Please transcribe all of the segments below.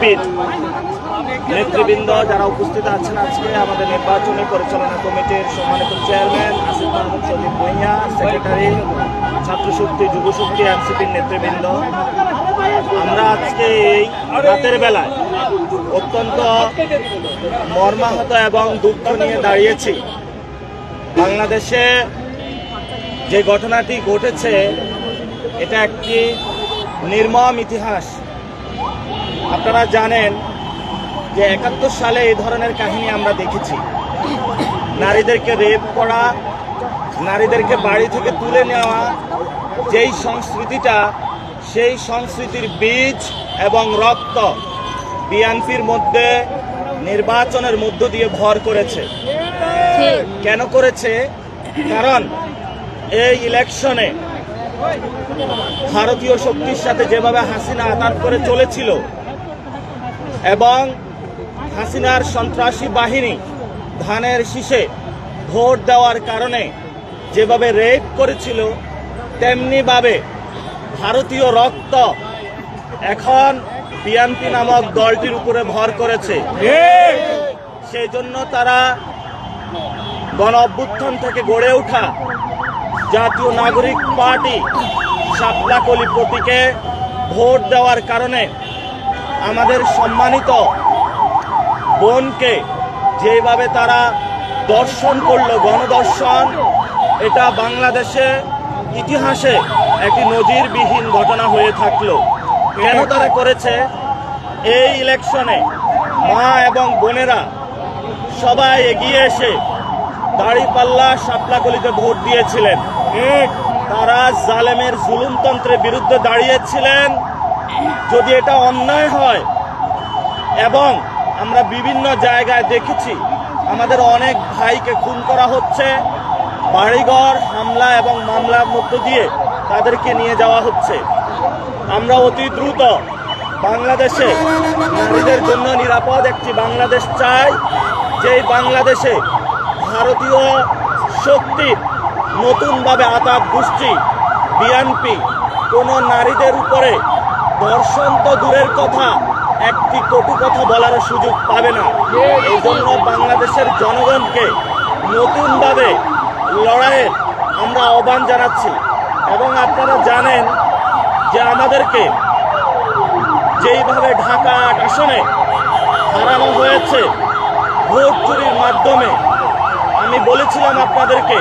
বিএনপির নেতৃবৃন্দ যারা উপস্থিত আছেন, আজকে আমাদের নির্বাচনী পরিচালনা কমিটির সম্মানিত চেয়ারম্যান আসিফ মাহমুদ সজীব ভূঁইয়া, সেক্রেটারি ছাত্রশক্তি যুবশক্তি এনসিপির নেতৃবৃন্দ, আমরা আজকে এই রাতের বেলায় অত্যন্ত মর্মাহত এবং দুঃখ নিয়ে দাঁড়িয়েছি। বাংলাদেশে যে ঘটনাটি ঘটেছে এটা একটি নির্মম ইতিহাস। আপনারা জানেন যে 71 সালে এই ধরনের কাহিনী আমরা দেখেছি। নারীদেরকে রেপ করা, নারীদেরকে বাড়ি থেকে তুলে নেওয়া, যেই সংস্কৃতিটা, সেই সংস্কৃতির বীজ এবং রক্ত বিএনপির মধ্যে নির্বাচনের মধ্য দিয়ে ভর করেছে। কেন করেছে? কারণ এই ইলেকশনে ভারতীয় শক্তির সাথে যেভাবে হাসিনা আঘাত করে চলেছিল এবং হাসিনার সন্ত্রাসী বাহিনী ধানের শীষে ভোট দেওয়ার কারণে যেভাবে রেপ করেছিল, তেমনিভাবে ভারতীয় রক্ত এখন বিএনপি নামক দলটির উপরে ভর করেছে। সেই জন্য তারা গণ অভ্যুত্থান থেকে গড়ে ওঠা জাতীয় নাগরিক পার্টি শাপলা-কলি প্রতীকে ভোট দেওয়ার কারণে আমাদের সম্মানিত বোনকে যেভাবে তারা দর্শন করলো, গণদর্শন, এটা বাংলাদেশে ইতিহাসে একটি নজিরবিহীন ঘটনা হয়ে থাকলো। কেন তারা করেছে? এই ইলেকশনে মা এবং বোনেরা সবাই এগিয়ে এসে দাঁড়িপাল্লা শাপলা-কলিতে ভোট দিয়েছিলেন। তারা জালেমের জুলুমতন্ত্রের বিরুদ্ধে দাঁড়িয়েছিলেন। যদি এটা অন্যায় হয়, এবং আমরা বিভিন্ন জায়গায় দেখেছি আমাদের অনেক ভাইকে খুন করা হচ্ছে, বাড়িঘর হামলা এবং মামলার মধ্য দিয়ে তাদেরকে নিয়ে যাওয়া হচ্ছে। আমরা অতি দ্রুত বাংলাদেশে নারীদের জন্য নিরাপদ একটি বাংলাদেশ চাই, যেই বাংলাদেশে ভারতীয় শক্তির নতুনভাবে আতাত গোষ্ঠী বিএনপি কোনো নারীদের উপরে ধর্ষণ তো দূরের কথা, একটি কটু কথা বলার সুযোগ পাবে না। এই জন্য বাংলাদেশের জনগণকে নতুনভাবে লড়াইয়ের আমরা আহ্বান জানাচ্ছি। এবং আপনারা জানেন যে আমাদেরকে যেইভাবে ঢাকা ৮ আসনে হারানো হয়েছে ভোট চুরির মাধ্যমে, আমি বলেছিলাম আপনাদেরকে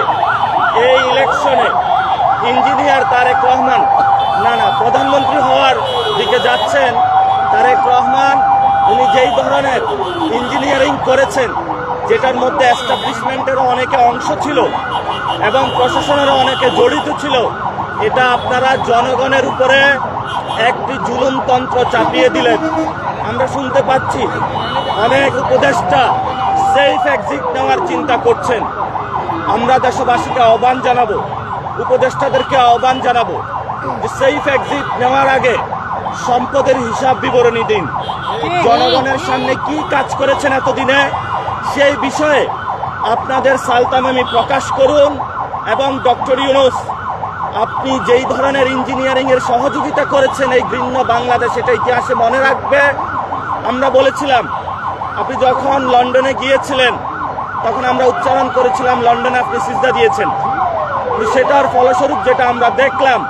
এই ইলেকশনে ইঞ্জিনিয়ার তারেক রহমান প্রধানমন্ত্রী হওয়ার দিকে যাচ্ছেন। তারেক রহমান উনি যেই ধরনের ইঞ্জিনিয়ারিং করেছেন, যেটার মধ্যে এস্টাবলিশমেন্টেরও অনেকে অংশ ছিল এবং প্রশাসনেরও অনেকে জড়িত ছিল, এটা আপনারা জনগণের উপরে একটি জুলুমতন্ত্র চাপিয়ে দিলেন। আমরা শুনতে পাচ্ছি অনেক উপদেষ্টা সেফ এক্সিট নেওয়ার চিন্তা করছেন। আমরা দেশবাসীকে আহ্বান জানাবো, উপদেষ্টাদেরকে আহ্বান জানাবো যে সেফ এক্সিট নেওয়ার আগে সম্পদের হিসাব বিবরণী দিন। জনগণের সামনে কি কাজ করেছেন এতদিনে, সেই বিষয়ে আপনাদের সালতামামি প্রকাশ করুন। এবং ডক্টর ইউনূস, আপনি যেই ধরনের ইঞ্জিনিয়ারিং এর সহযোগিতা করেছেন এই ঘৃণ্য বাংলাদেশ, এটা ইতিহাসে মনে রাখবে। আমরা বলেছিলাম, আপনি যখন লন্ডনে গিয়েছিলেন তখন আমরা উচ্চারণ করেছিলাম লন্ডনে আপনি সিজদা দিয়েছেন। সেটার ফলস্বরূপ যেটা আমরা দেখলাম,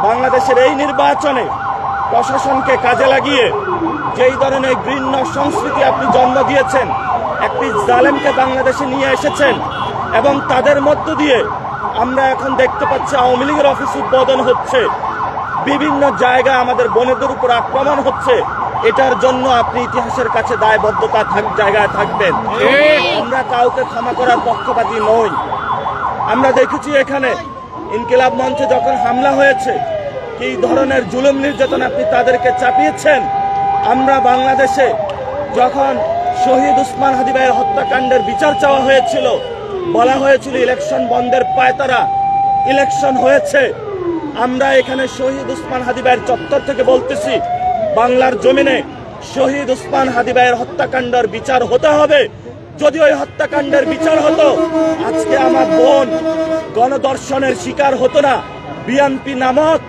বাংলাদেশের এই নির্বাচনে প্রশাসনকে কাজে লাগিয়ে যেই ধরনের ঘৃণ্য সংস্কৃতি আপনি জন্ম দিয়েছেন, একটি জালেমকে বাংলাদেশে নিয়ে এসেছেন এবং তাদের মধ্য দিয়ে আমরা এখন দেখতে পাচ্ছি আওয়ামী লীগের অফিস উদ্বোধন হচ্ছে, বিভিন্ন জায়গায় আমাদের বোনেদের উপর আক্রমণ হচ্ছে। এটার জন্য আপনি ইতিহাসের কাছে দায়বদ্ধতা জায়গায় থাকবেন। আমরা কাউকে ক্ষমা করার পক্ষপাতী নই। আমরা দেখেছি এখানে ইনকিলাব মঞ্চে যখন হামলা হয়েছে, কি ধরনের জুলুম নির্যাতন আপনি তাদেরকে চাপিয়েছেন। আমরা বাংলাদেশে যখন শহীদ উসমান হাদি ভাইয়ের হত্যাকাণ্ডের বিচার চাওয়া হয়েছিল, বলা হয়েছিল ইলেকশন বন্ধের পায়তারা, ইলেকশন হয়েছে। আমরা এখানে শহীদ উসমান হাদি ভাইয়ের চত্বর থেকে বলতেছি, বাংলার জমিনে শহীদ উসমান হাদি ভাইয়ের হত্যাকাণ্ডের বিচার হতে হবে। যদি ওই হত্যাকাণ্ডের বিচার হতো, আজকে আমার বোন গণদর্শনের শিকার হতো না। বিএনপি নামক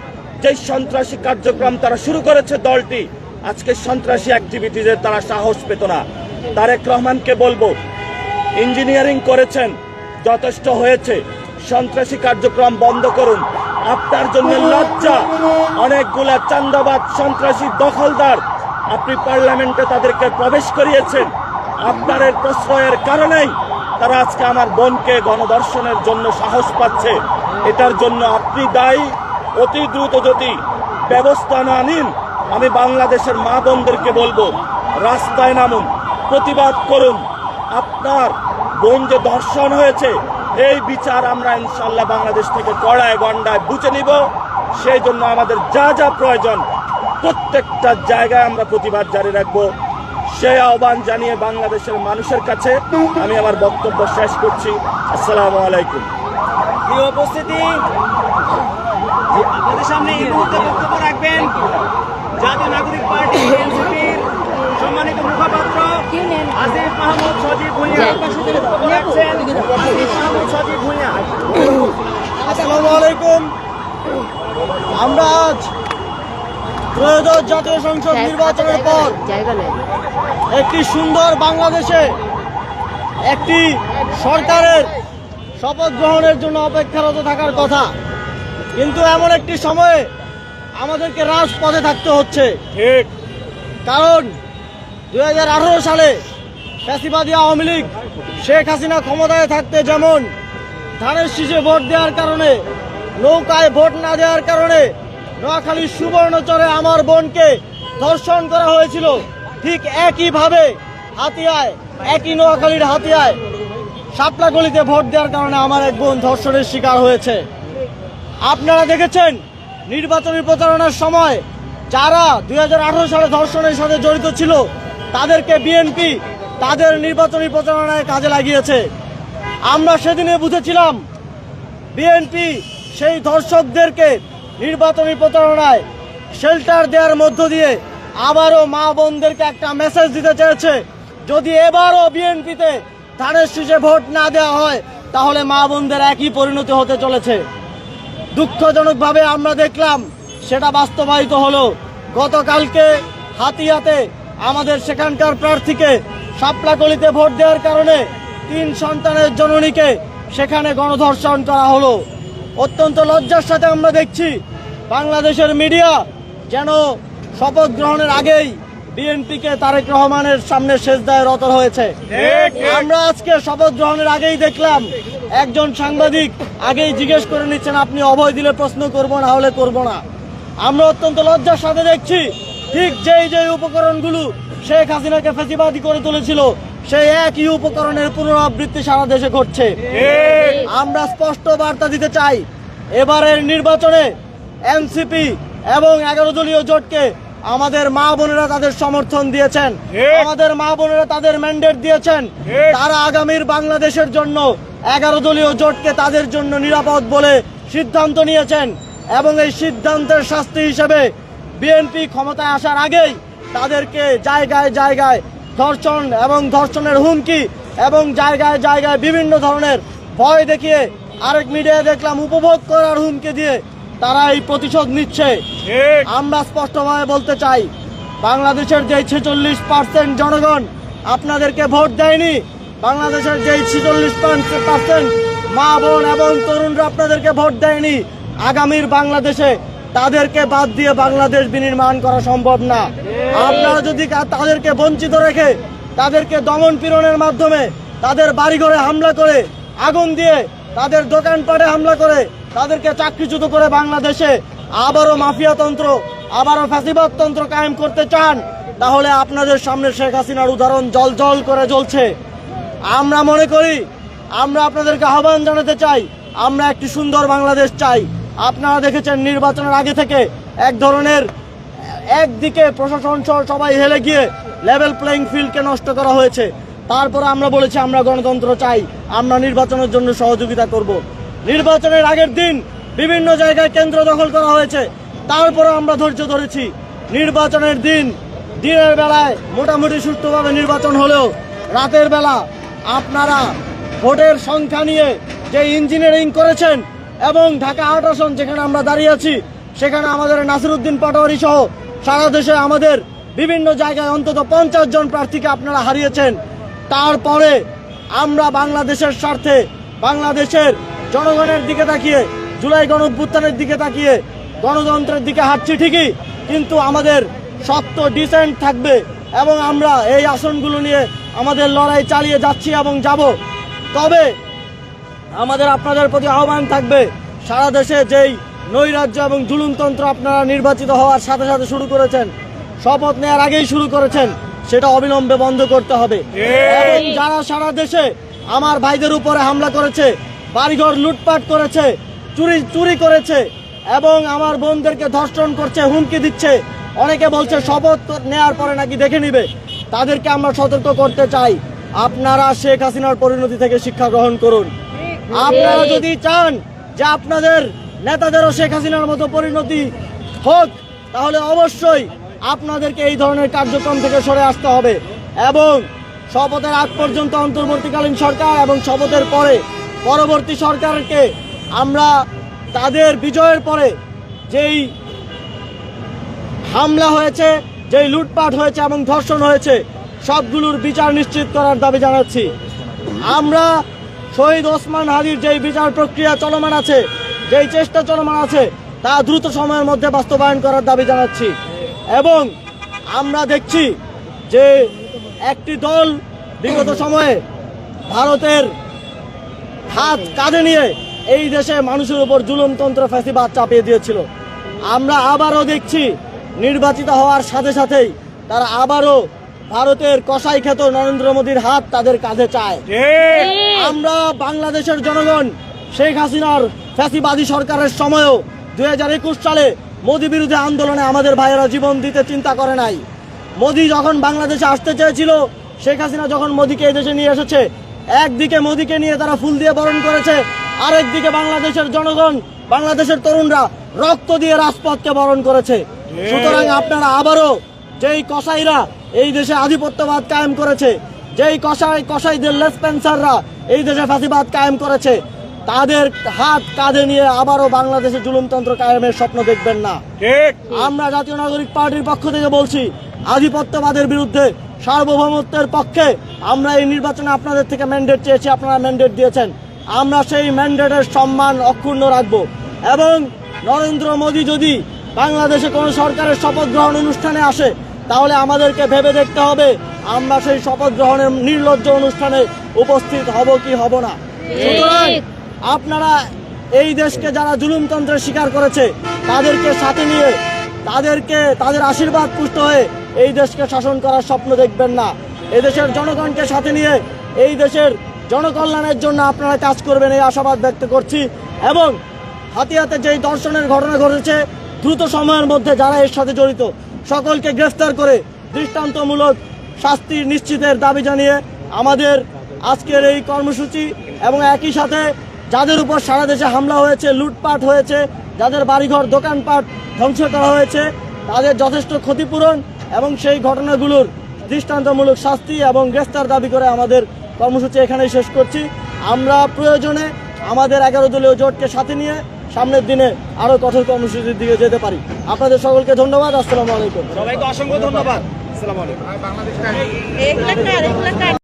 যে সন্ত্রাসী কার্যক্রম তারা শুরু করেছে দলটি, আজকে সন্ত্রাসী অ্যাক্টিভিটিজের তারা সাহস পেত না। তারেক রহমানকে বলবো, ইঞ্জিনিয়ারিং করেছেন, যথেষ্ট হয়েছে, সন্ত্রাসী কার্যক্রম বন্ধ করুন। আপনার জন্য লজ্জা, অনেকগুলা চান্দাবাদ সন্ত্রাসী দখলদার আপনি পার্লামেন্টে তাদেরকে প্রবেশ করিয়েছেন। আপনার এর প্রশ্রয়ের কারণেই তারা আজকে আমার বোনকে গণধর্ষণের জন্য সাহস পাচ্ছে। এটার জন্য আপনি দায়ী। অতি দ্রুত যদি ব্যবস্থা না নিন, আমি বাংলাদেশের মা বোনদেরকে বলবো, রাস্তায় নামুন, প্রতিবাদ করুন। আপনার বোন যে ধর্ষণ হয়েছে, এই বিচার আমরা ইনশাল্লাহ বাংলাদেশ থেকে কড়ায় গন্ডায় বুঝে নিব। সেই জন্য আমাদের যা যা প্রয়োজন প্রত্যেকটা জায়গায় আমরা প্রতিবাদ জারি রাখবো। সেই আহ্বান জানিয়ে বাংলাদেশের মানুষের কাছে আমি আমার বক্তব্য শেষ করছি। আসসালামু আলাইকুম। প্রিয় উপস্থিতি, আপনাদের সামনে এই মুহূর্তে বক্তব্য রাখবেন জাতীয় নাগরিক পার্টি এনসিপির সম্মানিত মুখপাত্র আসিফ মাহমুদ সজীব ভুঁইয়া। বক্তব্য রাখছেন আসিফ মাহমুদ সজীব ভুঁইয়া। আসসালামু আলাইকুম। আমরা আজ ত্রয়োদশ জাতীয় সংসদ নির্বাচনের পর একটি সুন্দর বাংলাদেশে একটি সরকারের শপথ গ্রহণের জন্য অপেক্ষারত থাকার কথা, কিন্তু এমন একটি সময়ে আমাদেরকে রাজপথে থাকতে হচ্ছে। ঠিক, কারণ 2018 সালে ফ্যাসিবাদী আওয়ামী লীগ শেখ হাসিনা ক্ষমতায় থাকতে যেমন ধানের শীষে ভোট দেওয়ার কারণে, নৌকায় ভোট না দেওয়ার কারণে নোয়াখালীর সুবর্ণচরে আমার বোনকে ধর্ষণ করা হয়েছিল, ঠিক একইভাবে হাতিয়ায়, একই নোয়াখালীর হাতিয়ায় শাপলাগলিতে ভোট দেওয়ার কারণে আমার এক বোন ধর্ষণের শিকার হয়েছে। আপনারা দেখেছেন নির্বাচনী প্রচারণার সময় যারা 2018 সালে ধর্ষণের সাথে জড়িত ছিল তাদেরকে বিএনপি তাদের নির্বাচনী প্রচারণায় কাজে লাগিয়েছে। আমরা সেদিনে বুঝেছিলাম বিএনপি সেই ধর্ষকদেরকে নির্বাচনী প্রচারণায় শেল্টার দেওয়ার মধ্য দিয়ে আবারও মা বোনদেরকে একটা মেসেজ দিতে চেয়েছে, যদি এবারও বিএনপিতে ধানের শীষে ভোট না দেওয়া হয় তাহলে মা বোনদের একই পরিণতি হতে চলেছে। দুঃখজনকভাবে আমরা দেখলাম সেটা বাস্তবায়িত হলো। গতকালকে হাতিয়াতে আমাদের সেখানকার প্রার্থীকে শাপলাকলিতে ভোট দেওয়ার কারণে 3 সন্তানের জননীকে সেখানে গণধর্ষণ করা হলো। অত্যন্ত লজ্জার সাথে আমরা দেখছি বাংলাদেশের মিডিয়া যেন শপথ গ্রহণের আগেই বিএনপিকে তারেক রহমানের সামনে সেজদায় রত হয়েছে। আমরা আজকে শপথ গ্রহণের আগেই দেখলাম একজন সাংবাদিক আগেই জিজ্ঞেস করে নিচ্ছেন, আপনি অভয় দিলে প্রশ্ন করব, না হলে করব না। আমরা অত্যন্ত লজ্জার সাথে দেখছি ঠিক যেই উপকরণগুলো শেখ হাসিনাকে ফ্যাসিবাদী করে তুলেছিল সেই একই উপকরণের পুনরাবৃত্তি সারা দেশে ঘটছে। আমরা স্পষ্ট বার্তা দিতে চাই, এবারের নির্বাচনে এনসিপি এবং 11 দলীয় জোটকে আমাদের মা বোনেরা তাদের সমর্থন দিয়েছেন, আমাদের মা বোনেরা তাদের ম্যান্ডেট দিয়েছেন। তারা আগামীর বাংলাদেশের জন্য 11 দলীয় জোটকে তাদের জন্য নিরাপদ বলে সিদ্ধান্ত নিয়েছেন এবং এই সিদ্ধান্তের শাস্তি হিসেবে বিএনপি ক্ষমতায় আসার আগেই তাদেরকে জায়গায় জায়গায় ধর্ষণ এবং ধর্ষণের হুমকি এবং জায়গায় জায়গায় বিভিন্ন ধরনের ভয় দেখিয়ে, আরেক মিডিয়ায় দেখলাম উপভোগ করার হুমকি দিয়ে তারা এই প্রতিশোধ নিচ্ছে। আমরা স্পষ্টভাবে বলতে চাই, বাংলাদেশের যে 46% জনগণ আপনাদেরকে ভোট দেয়নি, বাংলাদেশের যে 46% মা বোন এবং তরুণরা আপনাদেরকে ভোট দেয়নি, আগামীর বাংলাদেশে তাদেরকে বাদ দিয়ে বাংলাদেশ বিনির্মাণ করা সম্ভব না। আপনারা যদি তাদেরকে বঞ্চিত রেখে, তাদেরকে দমন পীড়নের মাধ্যমে, তাদের বাড়িঘরে হামলা করে, আগুন দিয়ে, তাদের দোকানপাটে হামলা করে, তাদেরকে চাকরিচ্যুত করে বাংলাদেশে আবারও মাফিয়াতন্ত্র, আবারও ফ্যাসিবাদতন্ত্র কায়েম করতে চান, তাহলে আপনাদের সামনে শেখ হাসিনার উদাহরণ জল করে জ্বলছে। আমরা মনে করি, আমরা আপনাদেরকে আহ্বান জানাতে চাই, আমরা একটি সুন্দর বাংলাদেশ চাই। আপনারা দেখেছেন নির্বাচনের আগে থেকে এক ধরনের একদিকে প্রশাসন সবাই হেলে গিয়ে লেভেল প্লেইং ফিল্ডকে নষ্ট করা হয়েছে। তারপরে আমরা বলেছি আমরা গণতন্ত্র চাই, আমরা নির্বাচনের জন্য সহযোগিতা করব। নির্বাচনের আগের দিন বিভিন্ন জায়গায় কেন্দ্র দখল করা হয়েছে, তারপরে আমরা ধৈর্য ধরেছি। নির্বাচনের দিনের বেলায় মোটামুটি সুষ্ঠুভাবে নির্বাচন হলেও রাতের বেলা আপনারা ভোটের সংখ্যা নিয়ে যে ইঞ্জিনিয়ারিং করেছেন এবং ঢাকা 8 আসন যেখানে আমরা দাঁড়িয়ে আছি সেখানে আমাদের নাসিরউদ্দিন পাটোয়ারি সহ সারা দেশে আমাদের বিভিন্ন জায়গায় অন্তত 50 জন প্রার্থীকে আপনারা হারিয়েছেন। তারপরে আমরা বাংলাদেশের স্বার্থে, বাংলাদেশের জনগণের দিকে তাকিয়ে, জুলাই গণঅভ্যুত্থানের দিকে তাকিয়ে গণতন্ত্রের দিকে হাঁটছি ঠিকই, কিন্তু আমাদের শক্ত ডিসেন্ট থাকবে এবং আমরা এই আসনগুলো নিয়ে আমাদের লড়াই চালিয়ে যাচ্ছি এবং যাব। তবে আমাদের আপনাদের প্রতি আহ্বান থাকবে, সারা দেশে যেই নৈরাজ্য এবং জুলুমতন্ত্র আপনারা নির্বাচিত হওয়ার সাথে সাথে শুরু করেছেন, শপথ নেওয়ার আগেই শুরু করেছেন, সেটা অবিলম্বে বন্ধ করতে হবে। এবং যারা সারা দেশে আমার ভাইদের উপরে হামলা করেছে, বাড়িঘর লুটপাট করেছে, চুরি করেছে এবং আমার বোনদেরকে ধর্ষণ করছে, হুমকি দিচ্ছে, অনেকে বলছে শপথ নেওয়ার পরে নাকি দেখে নিবে, তাদেরকে আমরা সতর্ক করতে চাই, আপনারা শেখ হাসিনার পরিণতি থেকে শিক্ষা গ্রহণ করুন। আপনারা যদি চান যে আপনাদের নেতাদেরও শেখ হাসিনার মতো পরিণতি হোক, তাহলে অবশ্যই আপনাদেরকে এই ধরনের কার্যক্রম থেকে সরে আসতে হবে এবং শপথের আগ পর্যন্ত অন্তর্বর্তীকালীন সরকার এবং শপথের পরে পরবর্তী সরকারকে আমরা তাদের বিজয়ের পরে যেই হামলা হয়েছে, যেই লুটপাট হয়েছে এবং ধর্ষণ হয়েছে, সবগুলোর বিচার নিশ্চিত করার দাবি জানাচ্ছি। আমরা শহীদ ওসমান হাদির যেই বিচার প্রক্রিয়া চলমান আছে, যেই চেষ্টা চলমান আছে, তা দ্রুত সময়ের মধ্যে বাস্তবায়ন করার দাবি জানাচ্ছি। এবং আমরা দেখছি যে একটি দল বিগত সময়ে ভারতের হাত কাঁধে নিয়ে এই দেশে মানুষের উপর জুলুমতন্ত্র ফ্যাসিবাদ চাপিয়ে দিয়েছিল। আমরা আবারও দেখছি নির্বাচিত হওয়ার সাথে সাথেই তারা আবারও ভারতের কসাই খ্যাত নরেন্দ্র মোদীর হাত তাদের কাঁধে চায়। আমরা বাংলাদেশের জনগণ শেখ হাসিনার ফ্যাসিবাদী সরকারের সময়ও 2021 সালে মোদী বিরোধী আন্দোলনে আমাদের ভাইয়েরা জীবন দিতে চিন্তা করে নাই। মোদী যখন বাংলাদেশে আসতে চেয়েছিল, শেখ হাসিনা যখন মোদীকে এই দেশে নিয়ে এসেছে, একদিকে মোদীকে নিয়ে তারা ফুল দিয়ে বরণ করেছে, আরেকদিকে বাংলাদেশের জনগণ, বাংলাদেশের তরুণরা রক্ত দিয়ে রাজপথকে বরণ করেছে। সুতরাং আপনারা আবারও যেই কসাইরা এই দেশে আধিপত্যবাদ কায়েম করেছে, যেই কসাইদের লেসপেন্সাররা এই দেশে ফাঁসিবাদ কায়েম করেছে, তাদের হাত কাঁধে নিয়ে আবারও বাংলাদেশে জুলুমতন্ত্র কায়েমের স্বপ্ন দেখবেন না। আমরা জাতীয় নাগরিক পার্টির পক্ষ থেকে বলছি, আধিপত্যবাদের বিরুদ্ধে, সার্বভৌমত্বের পক্ষে আমরা এই নির্বাচনে আপনাদের থেকে ম্যান্ডেট চেয়েছি, আপনারা ম্যান্ডেট দিয়েছেন, আমরা সেই ম্যান্ডেটের সম্মান অক্ষুণ্ণ রাখব। এবং নরেন্দ্র মোদী যদি বাংলাদেশে কোনো সরকারের শপথ গ্রহণ অনুষ্ঠানে আসে, তাহলে আমাদেরকে ভেবে দেখতে হবে আমরা সেই শপথ গ্রহণের নির্লজ্জ অনুষ্ঠানে উপস্থিত হব কি হব না। সুতরাং আপনারা এই দেশকে যারা জুলুমতন্ত্রের শিকার করেছে, তাদেরকে সাথে নিয়ে, তাদের আশীর্বাদ পুষ্ট হয়ে এই দেশকে শাসন করার স্বপ্ন দেখবেন না। এই দেশের জনগণকে সাথে নিয়ে এই দেশের জনকল্যাণের জন্য আপনারা কাজ করবেন, এই আশাবাদ ব্যক্ত করছি। এবং হাতিয়াতে যেই ধর্ষণের ঘটনা ঘটেছে, দ্রুত সময়ের মধ্যে যারা এর সাথে জড়িত সকলকে গ্রেফতার করে দৃষ্টান্তমূলক শাস্তি নিশ্চিতের দাবি জানিয়ে আমাদের আজকের এই কর্মসূচি। এবং একই সাথে যাদের উপর সারা দেশে হামলা হয়েছে, লুটপাট হয়েছে, যাদের বাড়িঘর দোকানপাট ধ্বংস করা হয়েছে, তাদের যথেষ্ট ক্ষতিপূরণ এবং সেই ঘটনাগুলোর দৃষ্টান্তমূলক শাস্তি এবং গ্রেফতার দাবি করে আমাদের কর্মসূচি এখানেই শেষ করছি। আমরা প্রয়োজনে আমাদের 11 দলীয় জোটকে সাথে নিয়ে সামনের দিনে আরো কঠোর কর্মসূচির দিকে যেতে পারি। আপনাদের সকলকে ধন্যবাদ। আসসালামু আলাইকুম। সবাইকে অসংখ্য ধন্যবাদ। আসসালামু আলাইকুম।